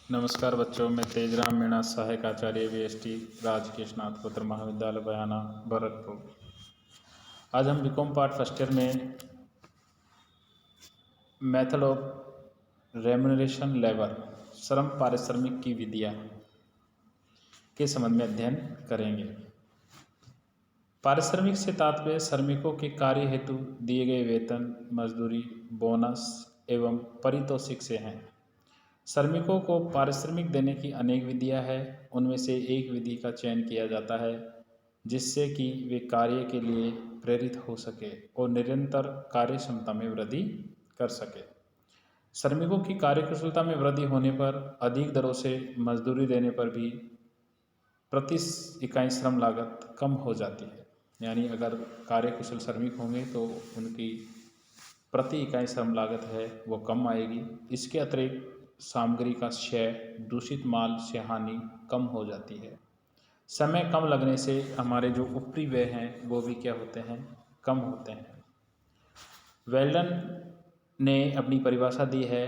नमस्कार बच्चों, मैं तेजराम मीणा, सहायक आचार्य वीएसटी राजकीय स्नातकोत्तर महाविद्यालय बयाना भरतपुर। आज हम बीकॉम पार्ट फर्स्ट ईयर में मेथड ऑफ रेम्यूनरेशन लेबर श्रम पारिश्रमिक की विधियाँ के संबंध में अध्ययन करेंगे। पारिश्रमिक से तात्पर्य श्रमिकों के कार्य हेतु दिए गए वेतन, मजदूरी, बोनस एवं पारितोषिक से हैं। श्रमिकों को पारिश्रमिक देने की अनेक विधियां हैं। उनमें से एक विधि का चयन किया जाता है जिससे कि वे कार्य के लिए प्रेरित हो सके और निरंतर कार्य क्षमता में वृद्धि कर सके। श्रमिकों की कार्यकुशलता में वृद्धि होने पर अधिक दरों से मजदूरी देने पर भी प्रति इकाई श्रम लागत कम हो जाती है। यानी अगर कार्यकुशल श्रमिक होंगे तो उनकी प्रति इकाई श्रम लागत है वो कम आएगी। इसके अतिरिक्त सामग्री का क्षय, दूषित माल से हानि कम हो जाती है। समय कम लगने से हमारे जो ऊपरी व्यय हैं वो भी क्या होते हैं, कम होते हैं। वेल्डन ने अपनी परिभाषा दी है।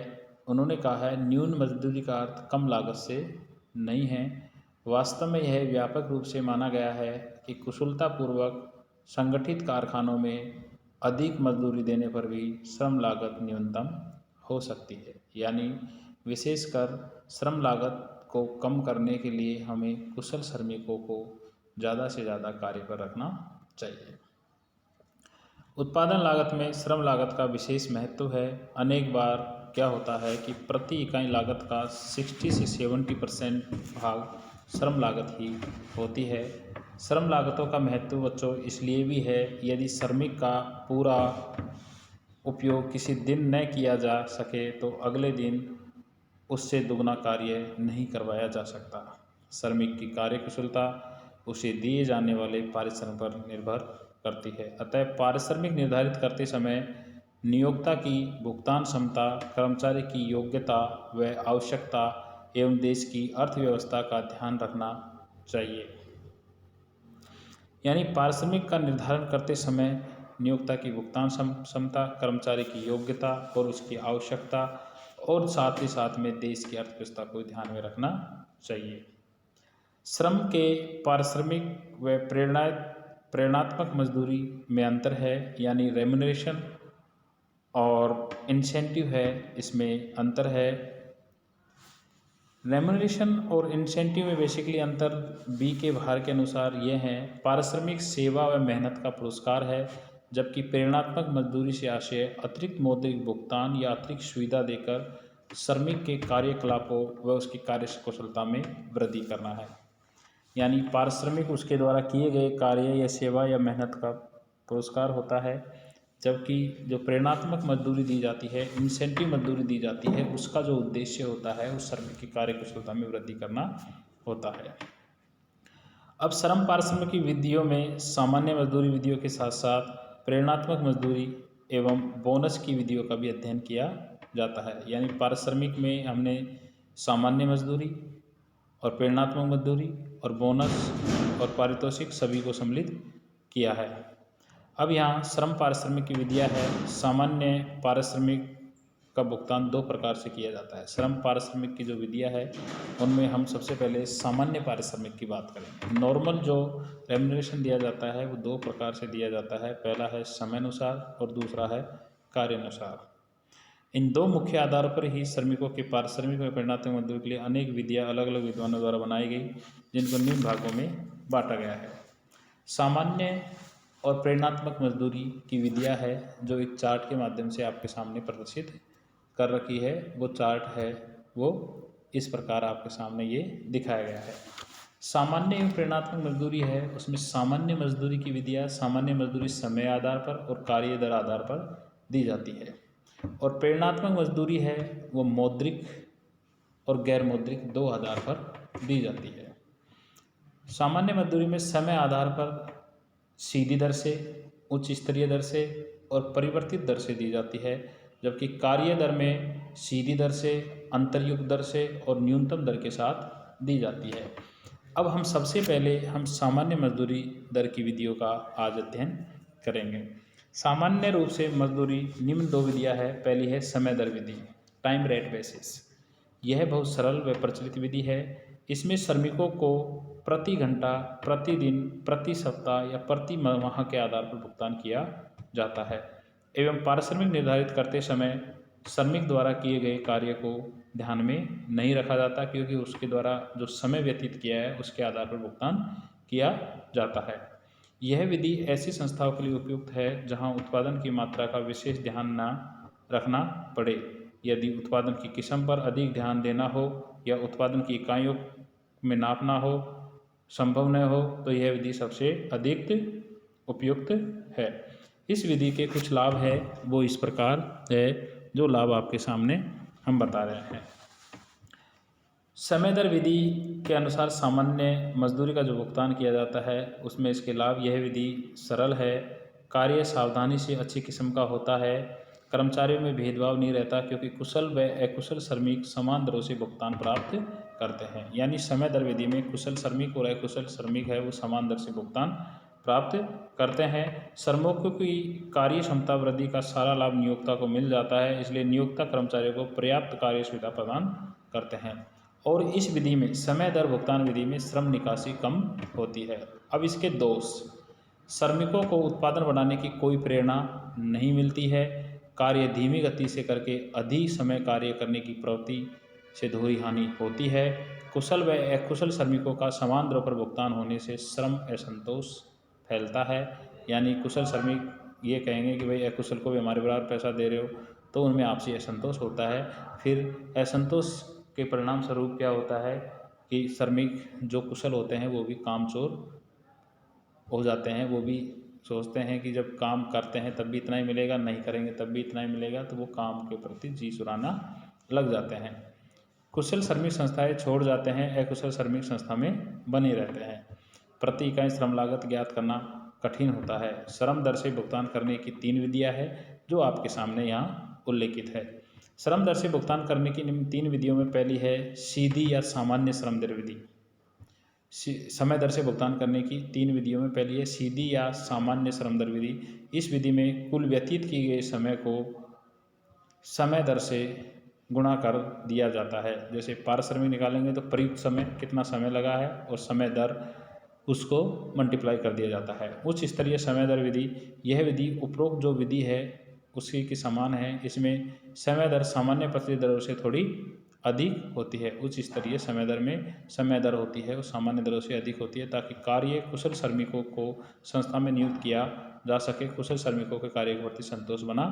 उन्होंने कहा है न्यून मजदूरी का अर्थ कम लागत से नहीं है। वास्तव में यह व्यापक रूप से माना गया है कि कुशलतापूर्वक संगठित कारखानों में अधिक मजदूरी देने पर भी श्रम लागत न्यूनतम हो सकती है। यानी विशेषकर श्रम लागत को कम करने के लिए हमें कुशल श्रमिकों को ज़्यादा से ज़्यादा कार्य पर रखना चाहिए। उत्पादन लागत में श्रम लागत का विशेष महत्व है। अनेक बार क्या होता है कि प्रति इकाई लागत का 60 से 70% भाग श्रम लागत ही होती है। श्रम लागतों का महत्व बच्चों इसलिए भी है, यदि श्रमिक का पूरा उपयोग किसी दिन न किया जा सके तो अगले दिन उससे दुगना कार्य नहीं करवाया जा सकता। श्रमिक की कार्यकुशलता उसे दिए जाने वाले पारिश्रम पर निर्भर करती है। अतः पारिश्रमिक निर्धारित करते समय नियोक्ता की भुगतान क्षमता, कर्मचारी की योग्यता व आवश्यकता एवं देश की अर्थव्यवस्था का ध्यान रखना चाहिए। यानी पारिश्रमिक का निर्धारण करते समय नियोक्ता की भुगतान क्षमता, कर्मचारी की योग्यता और उसकी आवश्यकता और साथ ही साथ में देश की अर्थव्यवस्था को ध्यान में रखना चाहिए। श्रम के पारिश्रमिक व प्रेरणात्मक मजदूरी में अंतर है। यानी रेम्यूनरेशन और इंसेंटिव है, इसमें अंतर है। रेम्यूनरेशन और इंसेंटिव में बेसिकली अंतर बी के भार के अनुसार ये हैं। पारिश्रमिक सेवा व मेहनत का पुरस्कार है, जबकि प्रेरणात्मक मजदूरी से आशय अतिरिक्त मौद्रिक भुगतान या अतिरिक्त सुविधा देकर श्रमिक के कार्यकलापों व उसकी कार्यकुशलता में वृद्धि करना है। यानी पारिश्रमिक उसके द्वारा किए गए कार्य या सेवा या मेहनत का पुरस्कार होता है, जबकि जो प्रेरणात्मक मजदूरी दी जाती है, इंसेंटिव मजदूरी दी जाती है, उसका जो उद्देश्य होता है उस श्रमिक की कार्यकुशलता में वृद्धि करना होता है। अब श्रम पारिश्रमिक की विधियों में सामान्य मजदूरी विधियों के साथ साथ प्रेरणात्मक मजदूरी एवं बोनस की विधियों का भी अध्ययन किया जाता है। यानी पारिश्रमिक में हमने सामान्य मजदूरी और प्रेरणात्मक मजदूरी और बोनस और पारितोषिक सभी को सम्मिलित किया है। अब यहाँ श्रम पारिश्रमिक की विधियाँ है। सामान्य पारिश्रमिक का भुगतान दो प्रकार से किया जाता है। श्रम पारिश्रमिक की जो विधियाँ है उनमें हम सबसे पहले सामान्य पारिश्रमिक की बात करेंगे। नॉर्मल जो रेम्यूनरेशन दिया जाता है वो दो प्रकार से दिया जाता है। पहला है समयानुसार और दूसरा है कार्यानुसार। इन दो मुख्य आधारों पर ही श्रमिकों के पारिश्रमिक व प्रेरणात्मक मजदूरी के लिए अनेक विधियाँ अलग अलग विद्वानों द्वारा बनाई गई, जिनको निम्न भागों में बांटा गया है। सामान्य और प्रेरणात्मक मजदूरी की विधियाँ है जो एक चार्ट के माध्यम से आपके सामने प्रदर्शित कर रखी है। वो चार्ट है वो इस प्रकार आपके सामने ये दिखाया गया है। सामान्य एवं प्रेरणात्मक मजदूरी है, उसमें सामान्य मजदूरी की विधियाँ सामान्य मजदूरी समय आधार पर और कार्य दर आधार पर दी जाती है, और प्रेरणात्मक मजदूरी है वो मौद्रिक और गैर मौद्रिक दो आधार पर दी जाती है। सामान्य मजदूरी में समय आधार पर सीधी दर से, उच्च स्तरीय दर से और परिवर्तित दर से दी जाती है, जबकि कार्य दर में सीधी दर से, अंतरयुक्त दर से और न्यूनतम दर के साथ दी जाती है। अब हम सबसे पहले हम सामान्य मजदूरी दर की विधियों का आज अध्ययन करेंगे। सामान्य रूप से मजदूरी निम्न दो विधियाँ है। पहली है समय दर विधि, टाइम रेट बेसिस। यह बहुत सरल व प्रचलित विधि है। इसमें श्रमिकों को प्रति घंटा, प्रतिदिन, प्रति सप्ताह या प्रति माह के आधार पर भुगतान किया जाता है एवं पारिश्रमिक निर्धारित करते समय श्रमिक द्वारा किए गए कार्य को ध्यान में नहीं रखा जाता, क्योंकि उसके द्वारा जो समय व्यतीत किया है उसके आधार पर भुगतान किया जाता है। यह विधि ऐसी संस्थाओं के लिए उपयुक्त है जहां उत्पादन की मात्रा का विशेष ध्यान न रखना पड़े। यदि उत्पादन की किस्म पर अधिक ध्यान देना हो या उत्पादन की इकाइयों में नापना हो संभव न हो तो यह विधि सबसे अधिक उपयुक्त है। इस विधि के कुछ लाभ है वो इस प्रकार है, जो लाभ आपके सामने हम बता रहे हैं। समय दर विधि के अनुसार सामान्य मजदूरी का जो भुगतान किया जाता है उसमें इसके लाभ, यह विधि सरल है, कार्य सावधानी से अच्छी किस्म का होता है, कर्मचारियों में भेदभाव नहीं रहता क्योंकि कुशल व अकुशल श्रमिक समान दरों से भुगतान प्राप्त करते हैं। यानी समय दर विधि में कुशल श्रमिक और अकुशल श्रमिक है वो समान दर से भुगतान प्राप्त करते हैं। श्रमिकों की कार्य क्षमता वृद्धि का सारा लाभ नियोक्ता को मिल जाता है, इसलिए नियोक्ता कर्मचारियों को पर्याप्त कार्य सुविधा प्रदान करते हैं। और इस विधि में समय दर भुगतान विधि में श्रम निकासी कम होती है। अब इसके दोष, श्रमिकों को उत्पादन बढ़ाने की कोई प्रेरणा नहीं मिलती है, कार्य धीमी गति से करके अधिक समय कार्य करने की प्रवृत्ति से दोहरी हानि होती है, कुशल व अकुशल श्रमिकों का समान दरों पर भुगतान होने से श्रम असंतोष फैलता है। यानी कुशल श्रमिक ये कहेंगे कि भाई अकुशल को भी हमारे बराबर पैसा दे रहे हो, तो उनमें आपसी असंतोष होता है। फिर असंतोष के परिणाम स्वरूप क्या होता है कि श्रमिक जो कुशल होते हैं वो भी कामचोर हो जाते हैं, वो भी सोचते हैं कि जब काम करते हैं तब भी इतना ही मिलेगा, नहीं करेंगे तब भी इतना ही मिलेगा, तो वो काम के प्रति जी चुराना लग जाते हैं। कुशल श्रमिक संस्थाएं छोड़ जाते हैं, अकुशल श्रमिक संस्था में बने रहते हैं। प्रति इकाई श्रम लागत ज्ञात करना कठिन होता है। श्रम दर से भुगतान करने की 3 विधियां हैं जो आपके सामने यहाँ उल्लेखित है। श्रम दर से भुगतान करने की निम्न 3 विधियों में पहली है सीधी या सामान्य श्रम दर विधि। समय दर से भुगतान करने की 3 विधियों में पहली है सीधी या सामान्य श्रम दर विधि। इस विधि में कुल व्यतीत किए गए समय को समय दर से गुणा कर दिया जाता है। जैसे पारिश्रमिक निकालेंगे तो प्रयुक्त समय कितना समय लगा है और समय दर उसको मल्टीप्लाई कर दिया जाता है। उच्च स्तरीय समय दर विधि, यह विधि उपरोक्त जो विधि है उसी के समान है। इसमें समय दर सामान्य प्रतिदिन दरों से थोड़ी अधिक होती है। उच्च स्तरीय समय दर में समय दर होती है वो सामान्य दरों से अधिक होती है ताकि कार्य कुशल श्रमिकों को संस्था में नियुक्त किया जा सके, कुशल श्रमिकों के कार्य के प्रति संतोष बना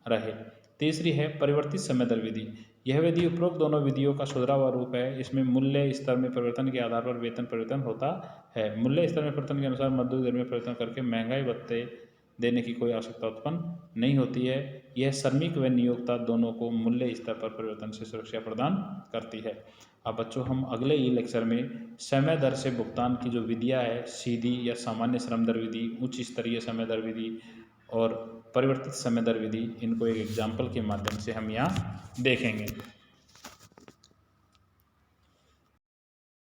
रहे। तीसरी है परिवर्तित समय दर विधि। यह विधि उपरोक्त दोनों विधियों का सुधरा हुआ रूप है। इसमें मूल्य स्तर में परिवर्तन के आधार पर वेतन परिवर्तन होता है। मूल्य स्तर में परिवर्तन के अनुसार मजदूरी दर में परिवर्तन करके महंगाई भत्ते देने की कोई आवश्यकता उत्पन्न नहीं होती है। यह श्रमिक व नियोक्ता दोनों को मूल्य स्तर पर परिवर्तन से सुरक्षा प्रदान करती है। अब बच्चों हम अगले ही लेक्चर में समय दर से भुगतान की जो विधियाँ है सीधी या सामान्य श्रम दर विधि, उच्च स्तरीय समय दर विधि और परिवर्तित समय दर विधि, इनको एक एग्जाम्पल के माध्यम से हम यहाँ देखेंगे।